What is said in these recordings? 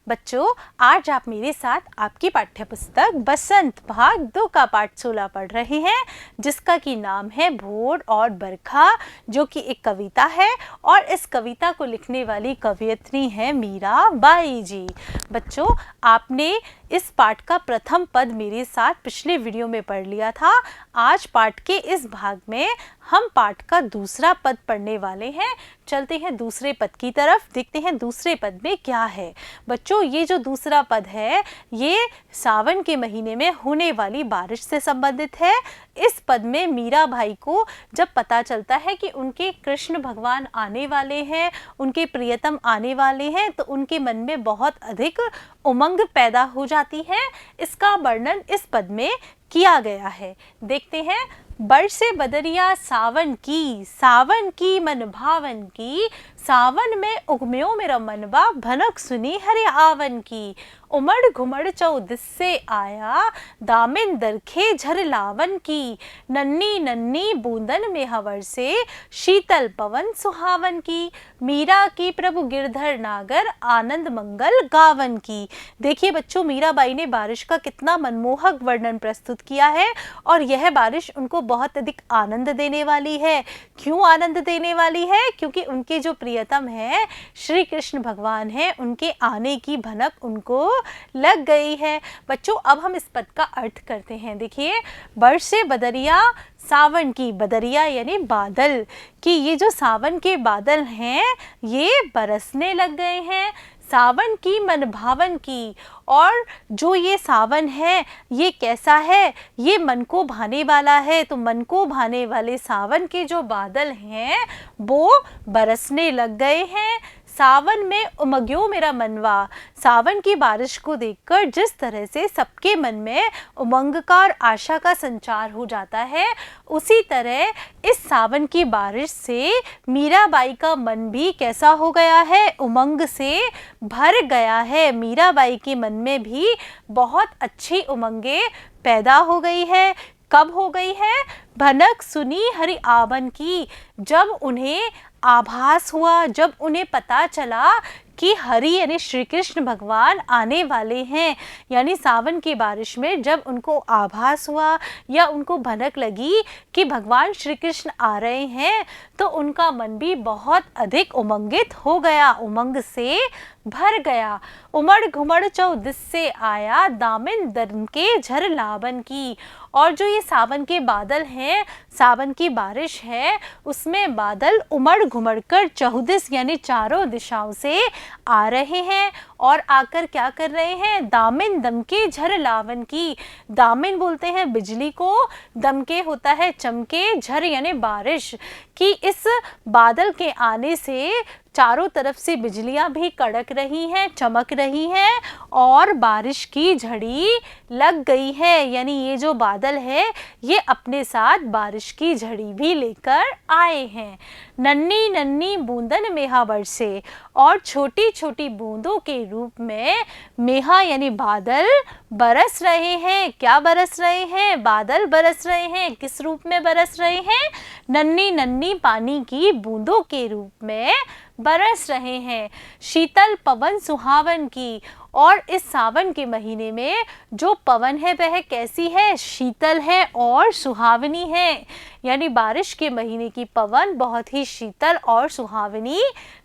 बच्चों, आज आप मेरे साथ आपकी पाठ्य पुस्तक बसंत भाग 2 का पाठ 16 पढ़ रहे हैं, जिसका की नाम है भोर और बरखा, जो कि एक कविता है और इस कविता को लिखने वाली कवयित्री है मीरा बाई जी। बच्चों, आपने इस पाठ का प्रथम पद मेरे साथ पिछले वीडियो में पढ़ लिया था। आज पाठ के इस भाग में हम पाठ का दूसरा पद पढ़ने वाले हैं। चलते हैं दूसरे पद की तरफ, देखते हैं दूसरे पद में क्या है। बच्चों, ये जो दूसरा पद है ये सावन के महीने में होने वाली बारिश से संबंधित है। इस पद में मीरा बाई को जब पता चलता है कि उनके कृष्ण भगवान आने वाले हैं, उनके प्रियतम आने वाले हैं, तो उनके मन में बहुत अधिक उमंग पैदा हो जाती है। इसका वर्णन इस पद में किया गया है। देखते हैं। बरसे बदरिया सावन की मन भावन की, सावन में उगम्यो मेरा मनवा, भनक सुनी हरे आवन की। उमड़ घुमड़ चौदिस से आया, दामिन दरखे झर लावन की। नन्नी नन्नी बूंदन में हवर से, शीतल पवन सुहावन की। मीरा की प्रभु गिरधर नागर, आनंद मंगल गावन की। देखिए बच्चों, मीरा बाई ने बारिश का कितना मनमोहक वर्णन प्रस्तुत किया है और यह बारिश उनको बहुत अधिक आनंद देने वाली है। क्यों आनंद देने वाली है? क्योंकि उनके जो प्रियतम है श्री कृष्ण भगवान हैं, उनके आने की भनक उनको लग गई है। बच्चों, अब हम इस पद का अर्थ करते हैं। देखिए, बरसे बदरिया सावन की, बदरिया यानी बादल, कि ये जो सावन के बादल हैं ये बरसने लग गए हैं। सावन की मन भावन की, और जो ये सावन है ये कैसा है? ये मन को भाने वाला है। तो मन को भाने वाले सावन के जो बादल हैं वो बरसने लग गए हैं। सावन में उमग्यो मेरा मनवा, सावन की बारिश को देखकर जिस तरह से सबके मन में उमंग का और आशा का संचार हो जाता है, उसी तरह इस सावन की बारिश से मीरा बाई का मन भी कैसा हो गया है? उमंग से भर गया है। मीरा बाई के मन में भी बहुत अच्छी उमंगे पैदा हो गई है। कब हो गई है? भनक सुनी हरि आवन की, जब उन्हें आभास हुआ, जब उन्हें पता चला कि हरि यानी श्री कृष्ण भगवान आने वाले हैं, यानी सावन की बारिश में जब उनको आभास हुआ या उनको भनक लगी कि भगवान श्री कृष्ण आ रहे हैं, तो उनका मन भी बहुत अधिक उमंगित हो गया, उमंग से भर गया। उमड़ घुमड़ चौदिस से आया, दामिन दरके झर लावन की। और जो ये सावन के बादल हैं, सावन की बारिश है, उसमें बादल उमड़ घुमड़ कर चौदिस यानी चारों दिशाओं से आ रहे हैं और आकर क्या कर रहे हैं? दामिन दमके झर लावन की। दामिन बोलते हैं बिजली को, दमके होता है चमके, झर यानी बारिश, कि इस बादल के आने से चारों तरफ से बिजलियां भी कड़क रही हैं, चमक रही हैं और बारिश की झड़ी लग गई है। यानी ये जो बादल है ये अपने साथ बारिश की झड़ी भी लेकर आए हैं। नन्नी नन्नी बूंदन मेहा बरसे, और छोटी छोटी बूंदों के रूप में मेहा यानी बादल बरस रहे हैं। क्या बरस रहे हैं? बादल बरस रहे हैं। किस रूप में बरस रहे हैं? नन्नी नन्नी पानी की बूंदों के रूप में बरस रहे हैं। शीतल पवन सुहावन की, और इस सावन के महीने में जो पवन है वह कैसी है? शीतल है और सुहावनी है। यानी बारिश के महीने की पवन बहुत ही शीतल और सुहावनी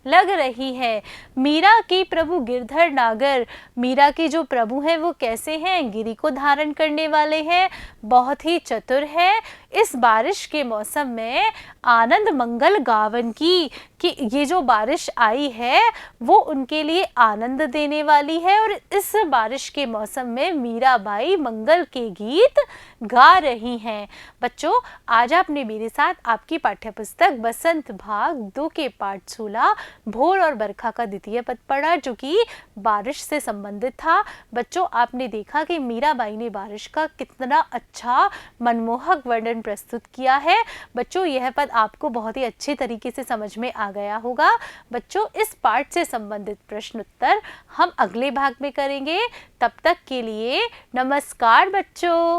लग रही है। मीरा की प्रभु गिरधर नागर, मीरा के जो प्रभु हैं वो कैसे हैं? गिरि को धारण करने वाले हैं, बहुत ही चतुर है। इस बारिश के मौसम में आनंद मंगल गावन की, कि ये जो बारिश आई है वो उनके लिए आनंद देने वाली है और इस बारिश के मौसम में मीरा बाई मंगल के गीत गा रही हैं। बच्चों, आज आपने मेरे साथ आपकी पाठ्यपुस्तक बसंत भाग 2 के पाठ 16 भोर और बरखा का द्वितीय पद पढ़ा, जो कि बारिश से संबंधित था। बच्चों, आपने देखा कि मीरा बाई ने बारिश का कितना अच्छा मनमोहक वर्णन प्रस्तुत किया है। बच्चों, यह पद आपको बहुत ही अच्छे तरीके से समझ में आ गया होगा। बच्चों, इस पाठ से संबंधित प्रश्न उत्तर हम अगले भाग में करेंगे। तब तक के लिए नमस्कार बच्चों।